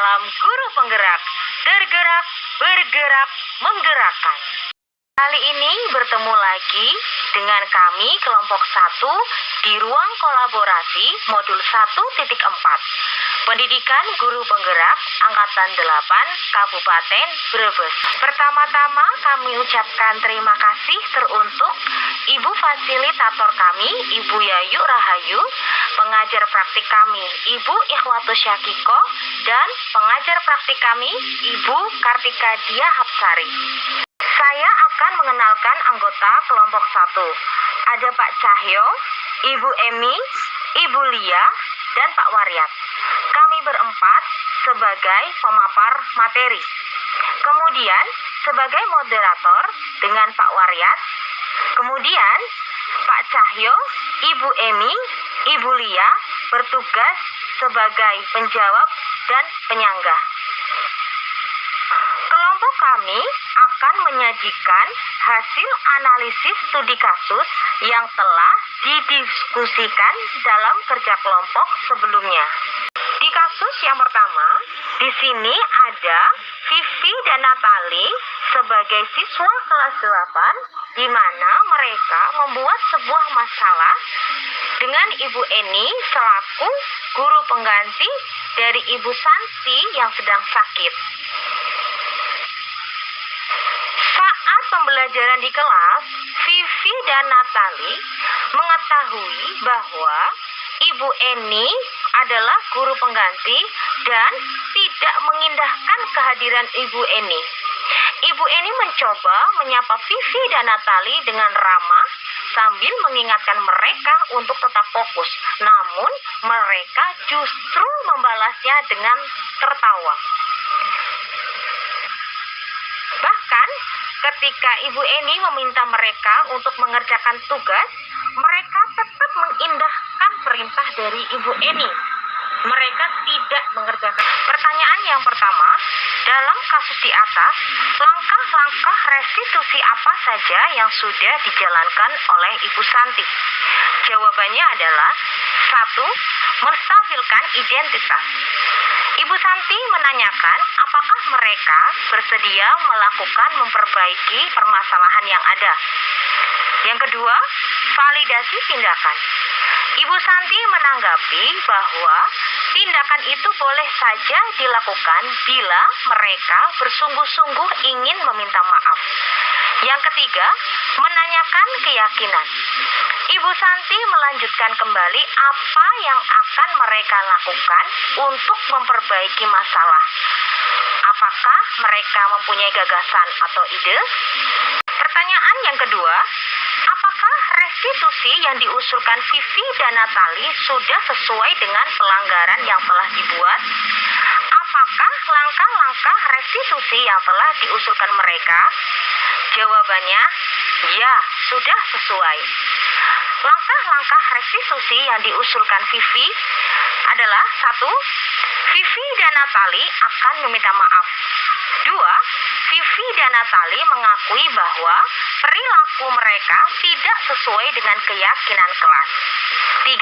dalam Guru Penggerak, tergerak, bergerak, menggerakkan. Kali ini bertemu lagi dengan kami kelompok 1 di ruang kolaborasi modul 1.4. Pendidikan Guru Penggerak Angkatan 8 Kabupaten Brebes. Pertama-tama kami ucapkan terima kasih teruntuk Ibu Fasilitator kami, Ibu Yayu Rahayu, pengajar praktik kami, Ibu Ikhwatus Syakiko, dan pengajar praktik kami, Ibu Kartika Dia Hapsari. Saya akan mengenalkan anggota kelompok 1. Ada Pak Cahyo, Ibu Emi, Ibu Lia, dan Pak Waryat. Kami berempat sebagai pemapar materi. Kemudian sebagai moderator dengan Pak Waryat. Kemudian Pak Cahyo, Ibu Emi, Ibu Lia bertugas sebagai penjawab dan penyanggah. Kelompok kami akan menyajikan hasil analisis studi kasus yang telah didiskusikan dalam kerja kelompok sebelumnya. Di kasus yang pertama, di sini ada Vivi dan Natali sebagai siswa kelas 8, di mana mereka membuat sebuah masalah dengan Ibu Eni selaku guru pengganti dari Ibu Santi yang sedang sakit. Saat pembelajaran di kelas, Vivi dan Natali mengetahui bahwa Ibu Eni adalah guru pengganti dan tidak mengindahkan kehadiran Ibu Eni. Ibu Eni mencoba menyapa Vivi dan Natali dengan ramah sambil mengingatkan mereka untuk tetap fokus. Namun mereka justru membalasnya dengan tertawa. Bahkan ketika Ibu Eni meminta mereka untuk mengerjakan tugas, mereka tetap mengindahkan perintah dari Ibu Eni. Mereka tidak mengerjakan. Pertanyaan yang pertama, dalam kasus di atas, langkah-langkah restitusi apa saja yang sudah dijalankan oleh Ibu Santi? Jawabannya adalah 1. Menstabilkan identitas. Ibu Santi menanyakan apakah mereka bersedia melakukan memperbaiki permasalahan yang ada. Yang kedua, validasi tindakan. Ibu Santi menanggapi bahwa tindakan itu boleh saja dilakukan bila mereka bersungguh-sungguh ingin meminta maaf. Yang ketiga, menanyakan keyakinan. Ibu Santi melanjutkan kembali apa yang akan mereka lakukan untuk memperbaiki masalah. Apakah mereka mempunyai gagasan atau ide? Pertanyaan yang kedua, apakah restitusi yang diusulkan Vivi dan Natali sudah sesuai dengan pelanggaran yang telah dibuat? Apakah langkah-langkah restitusi yang telah diusulkan mereka? Jawabannya, ya, sudah sesuai. Langkah-langkah restitusi yang diusulkan Vivi adalah 1. Vivi dan Natali akan meminta maaf. 2. Vivi dan Natali mengakui bahwa perilaku mereka tidak sesuai dengan keyakinan kelas. 3.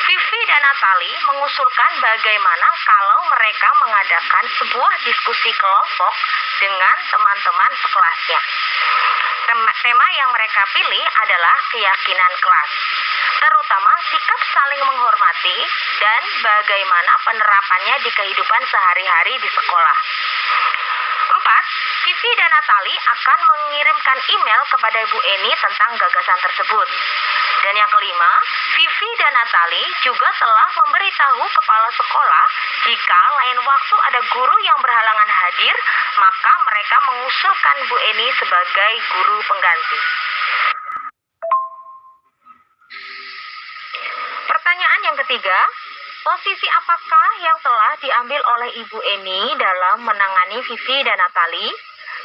Vivi dan Natali mengusulkan bagaimana kalau mereka mengadakan sebuah diskusi kelompok dengan teman-teman sekelasnya. Tema yang mereka pilih adalah keyakinan kelas, terutama sikap saling menghormati dan bagaimana penerapannya di kehidupan sehari-hari di sekolah. 4. Vivi dan Natali akan mengirimkan email kepada Bu Eni tentang gagasan tersebut. Dan yang kelima, Vivi dan Natali juga telah memberitahu kepala sekolah jika lain waktu ada guru yang berhalangan hadir, maka mereka mengusulkan Bu Eni sebagai guru pengganti. Pertanyaan yang ketiga, posisi apakah yang telah diambil oleh Ibu Eni dalam menangani Vivi dan Natali?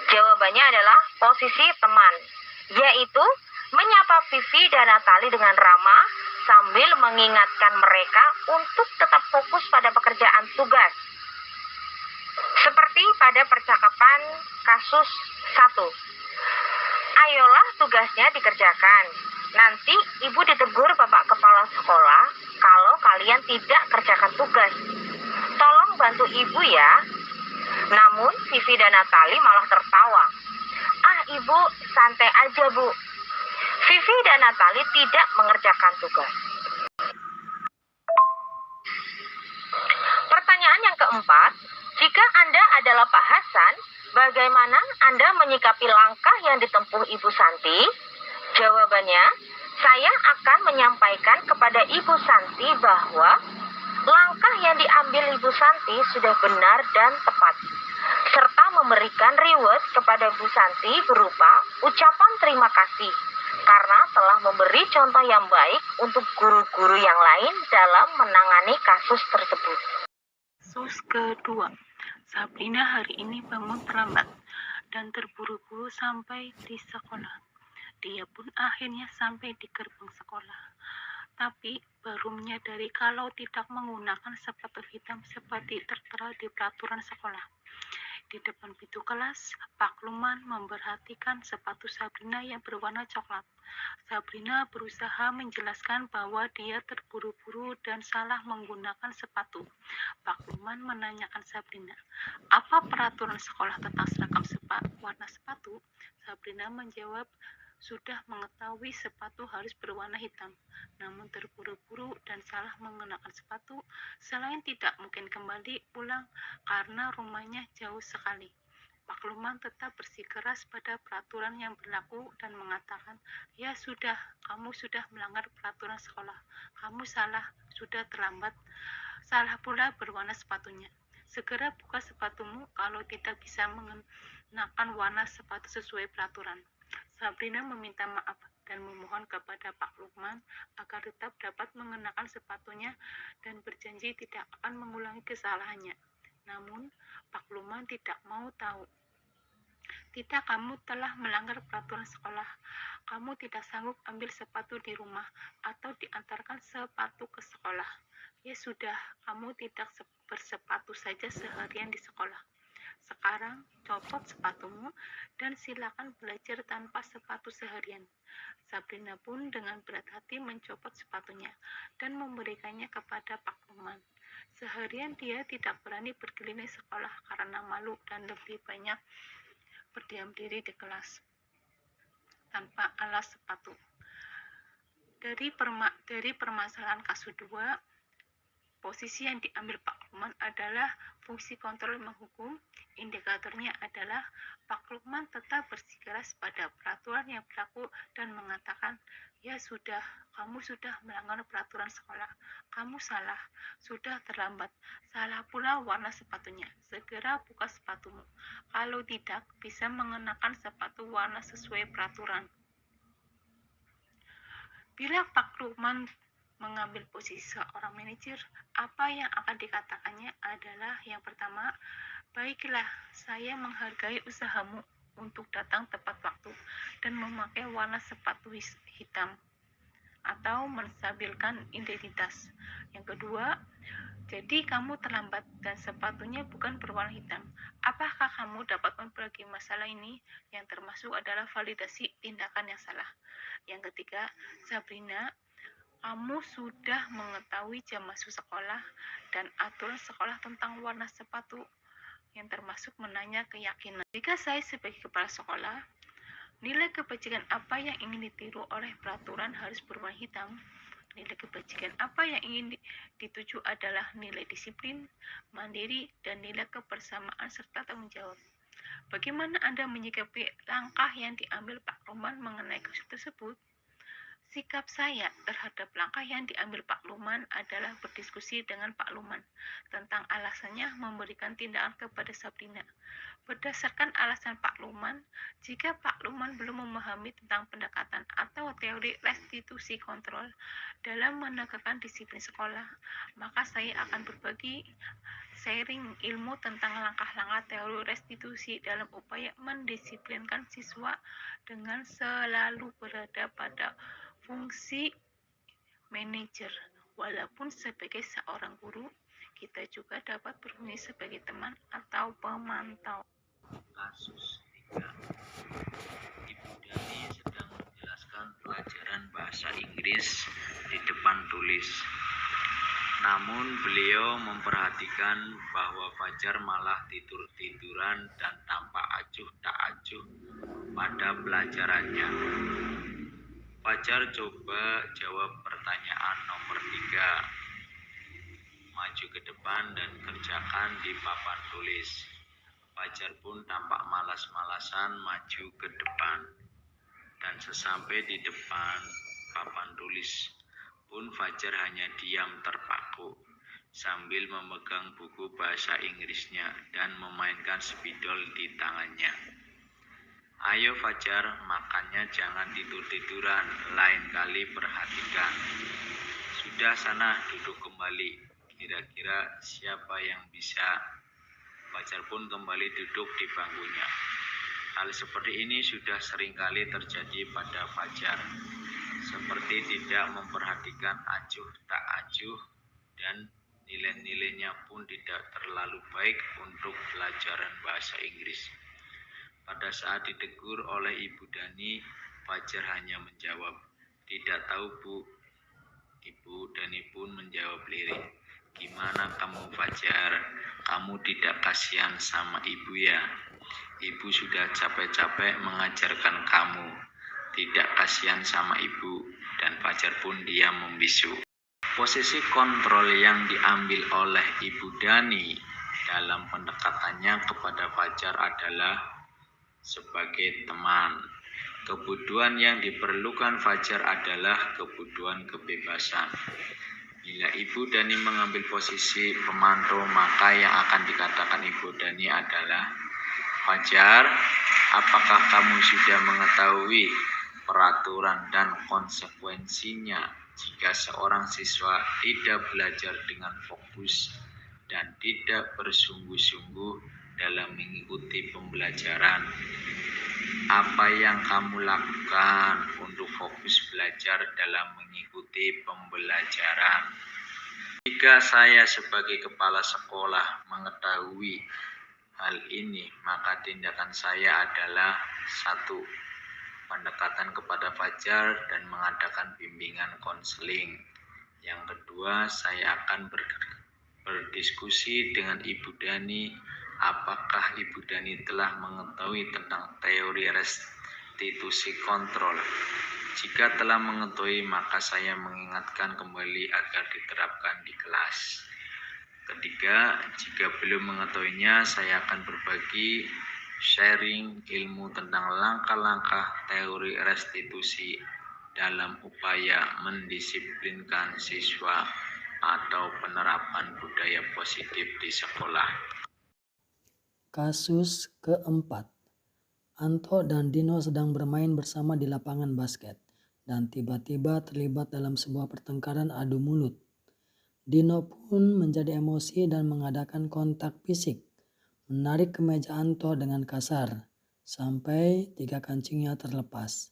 Jawabannya adalah posisi teman, yaitu menyapa Vivi dan Natali dengan ramah sambil mengingatkan mereka untuk tetap fokus pada pekerjaan tugas. Seperti pada percakapan kasus 1. Ayolah tugasnya dikerjakan. Nanti ibu ditegur Bapak Kepala Sekolah kalau kalian tidak kerjakan tugas. Tolong bantu ibu ya. Namun Vivi dan Natali malah tertawa. Ah ibu, santai aja bu. Vivi dan Natali tidak mengerjakan tugas. Pertanyaan yang keempat, jika Anda adalah Pak Hasan, bagaimana Anda menyikapi langkah yang ditempuh Ibu Santi? Jawabannya, saya akan menyampaikan kepada Ibu Santi bahwa langkah yang diambil Ibu Santi sudah benar dan tepat, serta memberikan reward kepada Bu Santi berupa ucapan terima kasih karena telah memberi contoh yang baik untuk guru-guru yang lain dalam menangani kasus tersebut. Kasus kedua, Sabrina hari ini bangun terlambat dan terburu-buru sampai di sekolah. Dia pun akhirnya sampai di gerbang sekolah. Tapi baru menyadari kalau tidak menggunakan sepatu hitam seperti tertera di peraturan sekolah. Di depan pintu kelas, Pak Luman memperhatikan sepatu Sabrina yang berwarna coklat. Sabrina berusaha menjelaskan bahwa dia terburu-buru dan salah menggunakan sepatu. Pak Luman menanyakan Sabrina, apa peraturan sekolah tentang seragam warna sepatu? Sabrina menjawab, sudah mengetahui sepatu harus berwarna hitam, namun terburu-buru dan salah mengenakan sepatu. Selain tidak mungkin kembali pulang karena rumahnya jauh sekali. Pak Luman tetap bersikeras pada peraturan yang berlaku dan mengatakan, ya sudah, kamu sudah melanggar peraturan sekolah. Kamu salah, sudah terlambat. Salah pula berwarna sepatunya. Segera buka sepatumu kalau tidak bisa mengenakan warna sepatu sesuai peraturan. Sabrina meminta maaf dan memohon kepada Pak Lukman agar tetap dapat mengenakan sepatunya dan berjanji tidak akan mengulangi kesalahannya. Namun, Pak Lukman tidak mau tahu. Tidak, kamu telah melanggar peraturan sekolah. Kamu tidak sanggup ambil sepatu di rumah atau diantarkan sepatu ke sekolah. Ya sudah, kamu tidak bersepatu saja seharian di sekolah. Sekarang copot sepatumu dan silakan belajar tanpa sepatu seharian. Sabrina pun dengan berat hati mencopot sepatunya dan memberikannya kepada Pak Luman. Seharian dia tidak berani berkeliling sekolah karena malu dan lebih banyak berdiam diri di kelas tanpa alas sepatu. Dari permasalahan kasus 2, posisi yang diambil Pak Lukman adalah fungsi kontrol menghukum. Indikatornya adalah Pak Lukman tetap bersikeras pada peraturan yang berlaku dan mengatakan, ya sudah, kamu sudah melanggar peraturan sekolah. Kamu salah, sudah terlambat. Salah pula warna sepatunya. Segera buka sepatumu. Kalau tidak, bisa mengenakan sepatu warna sesuai peraturan. Bila Pak Lukman mengambil posisi seorang manajer, apa yang akan dikatakannya adalah yang pertama, baiklah, saya menghargai usahamu untuk datang tepat waktu dan memakai warna sepatu hitam atau menstabilkan identitas. Yang kedua, jadi kamu terlambat dan sepatunya bukan berwarna hitam. Apakah kamu dapat membagi masalah ini? Yang termasuk adalah validasi tindakan yang salah. Yang ketiga, Sabrina, kamu sudah mengetahui jam masuk sekolah dan aturan sekolah tentang warna sepatu, yang termasuk menanya keyakinan. Jika saya sebagai kepala sekolah, nilai kebajikan apa yang ingin ditiru oleh peraturan harus berwarna hitam. Nilai kebajikan apa yang ingin dituju adalah nilai disiplin, mandiri, dan nilai kebersamaan serta tanggung jawab. Bagaimana Anda menyikapi langkah yang diambil Pak Luman mengenai kasus tersebut? Sikap saya terhadap langkah yang diambil Pak Luman adalah berdiskusi dengan Pak Luman tentang alasannya memberikan tindakan kepada Sabrina. Berdasarkan alasan Pak Luman, jika Pak Luman belum memahami tentang pendekatan atau teori restitusi kontrol dalam menegakkan disiplin sekolah, maka saya akan berbagi sharing ilmu tentang langkah-langkah teori restitusi dalam upaya mendisiplinkan siswa dengan selalu berada pada fungsi manajer. Walaupun sebagai seorang guru, kita juga dapat berfungsi sebagai teman atau pemantau. Kasus 3. Ibu Dani sedang menjelaskan pelajaran bahasa Inggris di depan tulis. Namun beliau memperhatikan bahwa Fajar malah tidur-tiduran dan tampak acuh tak acuh pada pelajarannya. Fajar coba jawab pertanyaan nomor 3. Maju ke depan dan kerjakan di papan tulis. Fajar pun tampak malas-malasan maju ke depan. Dan sesampai di depan papan tulis pun Fajar hanya diam terpaku sambil memegang buku bahasa Inggrisnya dan memainkan spidol di tangannya. Ayo Fajar, makannya jangan tidur-tiduran, lain kali perhatikan. Sudah sana duduk kembali, kira-kira siapa yang bisa? Fajar pun kembali duduk di bangkunya. Hal seperti ini sudah seringkali terjadi pada Fajar, seperti tidak memperhatikan acuh tak acuh dan nilai-nilainya pun tidak terlalu baik untuk pelajaran bahasa Inggris. Pada saat ditegur oleh Ibu Dani, Fajar hanya menjawab, "Tidak tahu, Bu." Ibu Dani pun menjawab lirik, "Gimana kamu Fajar? Kamu tidak kasihan sama ibu ya? Ibu sudah capek-capek mengajarkan kamu. Tidak kasihan sama ibu." Dan Fajar pun diam membisu. Posisi kontrol yang diambil oleh Ibu Dani dalam pendekatannya kepada Fajar adalah sebagai teman. Kebutuhan yang diperlukan Fajar adalah kebutuhan kebebasan. Bila Ibu Dani mengambil posisi pemantau, maka yang akan dikatakan Ibu Dani adalah, "Fajar, apakah kamu sudah mengetahui peraturan dan konsekuensinya jika seorang siswa tidak belajar dengan fokus dan tidak bersungguh-sungguh dalam mengikuti pembelajaran? Apa yang kamu lakukan untuk fokus belajar dalam mengikuti pembelajaran?" Jika saya sebagai kepala sekolah mengetahui hal ini, maka tindakan saya adalah 1. Pendekatan kepada Fajar dan mengadakan bimbingan konseling. Yang kedua, saya akan berdiskusi dengan Ibu Dani. Apakah Ibu Dani telah mengetahui tentang teori restitusi kontrol? Jika telah mengetahui, maka saya mengingatkan kembali agar diterapkan di kelas. Ketiga, jika belum mengetahuinya, saya akan berbagi sharing ilmu tentang langkah-langkah teori restitusi dalam upaya mendisiplinkan siswa atau penerapan budaya positif di sekolah. Kasus keempat. Anto dan Dino sedang bermain bersama di lapangan basket dan tiba-tiba terlibat dalam sebuah pertengkaran adu mulut. Dino pun menjadi emosi dan mengadakan kontak fisik, menarik kemeja Anto dengan kasar sampai 3 kancingnya terlepas.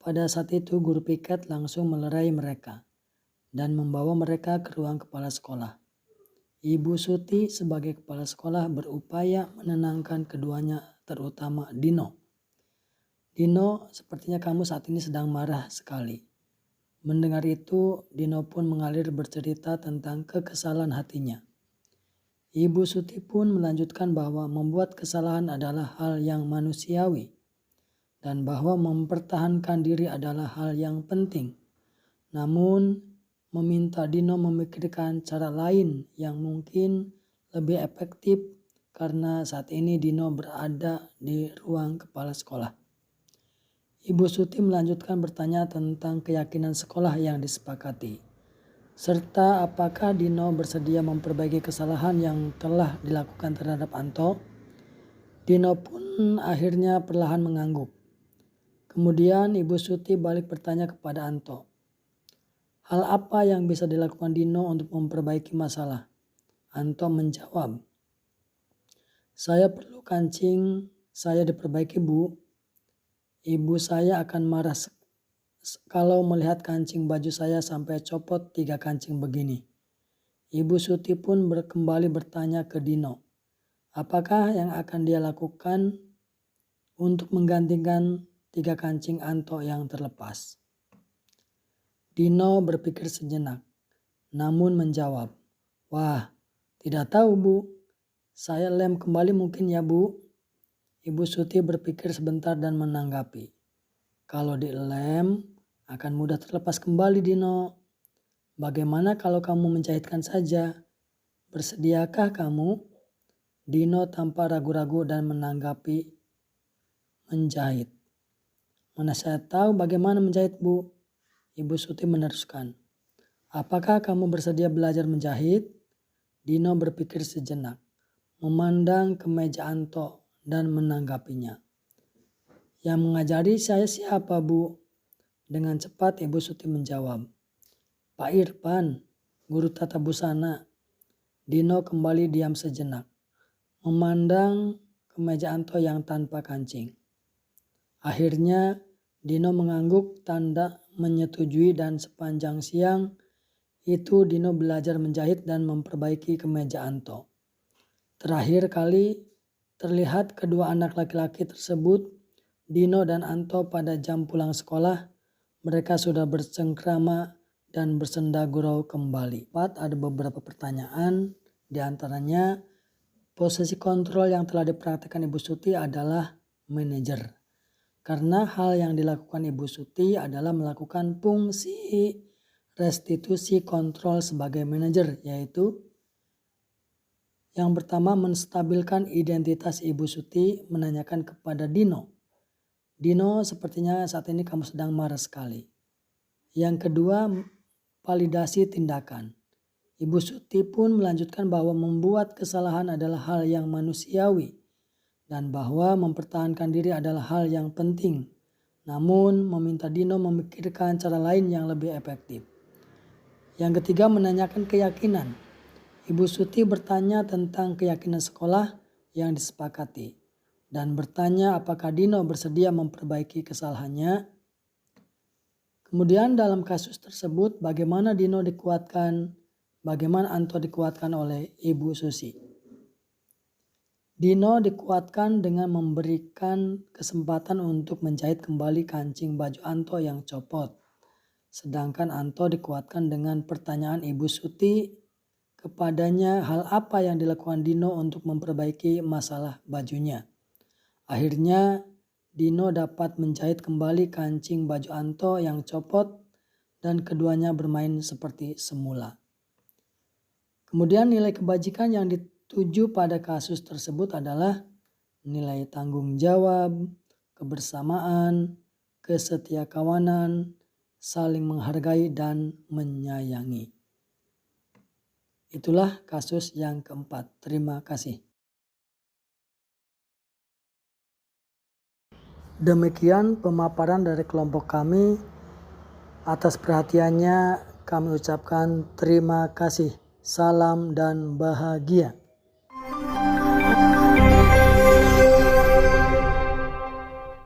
Pada saat itu guru piket langsung melerai mereka dan membawa mereka ke ruang kepala sekolah. Ibu Suti sebagai kepala sekolah berupaya menenangkan keduanya, terutama Dino. "Dino, sepertinya kamu saat ini sedang marah sekali." Mendengar itu, Dino pun mengalir bercerita tentang kekesalan hatinya. Ibu Suti pun melanjutkan bahwa membuat kesalahan adalah hal yang manusiawi dan bahwa mempertahankan diri adalah hal yang penting. Namun, meminta Dino memikirkan cara lain yang mungkin lebih efektif karena saat ini Dino berada di ruang kepala sekolah. Ibu Suti melanjutkan bertanya tentang keyakinan sekolah yang disepakati, serta apakah Dino bersedia memperbaiki kesalahan yang telah dilakukan terhadap Anto. Dino pun akhirnya perlahan mengangguk. Kemudian Ibu Suti balik bertanya kepada Anto, hal apa yang bisa dilakukan Dino untuk memperbaiki masalah? Anto menjawab, "Saya perlu kancing saya diperbaiki, Bu. Ibu saya akan marah kalau melihat kancing baju saya sampai copot 3 kancing begini." Ibu Suti pun kembali bertanya ke Dino, apakah yang akan dia lakukan untuk menggantikan 3 kancing Anto yang terlepas. Dino berpikir sejenak. namun menjawab, "Wah, tidak tahu Bu. Saya lem kembali mungkin ya Bu." Ibu Suti berpikir sebentar dan menanggapi, "Kalau dilem akan mudah terlepas kembali Dino. Bagaimana kalau kamu menjahitkan saja? Bersediakah kamu?" Dino tanpa ragu-ragu dan menanggapi, "Menjahit. Mana saya tahu bagaimana menjahit Bu." Ibu Suti meneruskan, "Apakah kamu bersedia belajar menjahit?" Dino berpikir sejenak, memandang ke meja Anto dan menanggapinya. "Yang mengajari saya siapa Bu?" Dengan cepat Ibu Suti menjawab, "Pak Irfan, guru tata busana." Dino kembali diam sejenak, memandang ke meja Anto yang tanpa kancing. Akhirnya Dino mengangguk tanda menyetujui dan sepanjang siang itu Dino belajar menjahit dan memperbaiki kemeja Anto. Terakhir kali terlihat kedua anak laki-laki tersebut, Dino dan Anto, pada jam pulang sekolah. Mereka sudah bercengkrama dan bersenda gurau kembali. Ada beberapa pertanyaan, di antaranya posisi kontrol yang telah dipraktikkan Ibu Suti adalah manajer. Karena hal yang dilakukan Ibu Suti adalah melakukan fungsi restitusi kontrol sebagai manajer, yaitu yang pertama menstabilkan identitas Ibu Suti, menanyakan kepada Dino, "Dino, sepertinya saat ini kamu sedang marah sekali." Yang kedua, validasi tindakan. Ibu Suti pun melanjutkan bahwa membuat kesalahan adalah hal yang manusiawi dan bahwa mempertahankan diri adalah hal yang penting. Namun meminta Dino memikirkan cara lain yang lebih efektif. Yang ketiga, menanyakan keyakinan. Ibu Suti bertanya tentang keyakinan sekolah yang disepakati dan bertanya apakah Dino bersedia memperbaiki kesalahannya. Kemudian dalam kasus tersebut bagaimana Anto dikuatkan oleh Ibu Susi. Dino dikuatkan dengan memberikan kesempatan untuk menjahit kembali kancing baju Anto yang copot. Sedangkan Anto dikuatkan dengan pertanyaan Ibu Suti kepadanya hal apa yang dilakukan Dino untuk memperbaiki masalah bajunya. Akhirnya Dino dapat menjahit kembali kancing baju Anto yang copot dan keduanya bermain seperti semula. Kemudian nilai kebajikan yang dituju pada kasus tersebut adalah nilai tanggung jawab, kebersamaan, kesetiakawanan, saling menghargai dan menyayangi. Itulah kasus yang keempat. Terima kasih. Demikian pemaparan dari kelompok kami. Atas perhatiannya kami ucapkan terima kasih. Salam dan bahagia.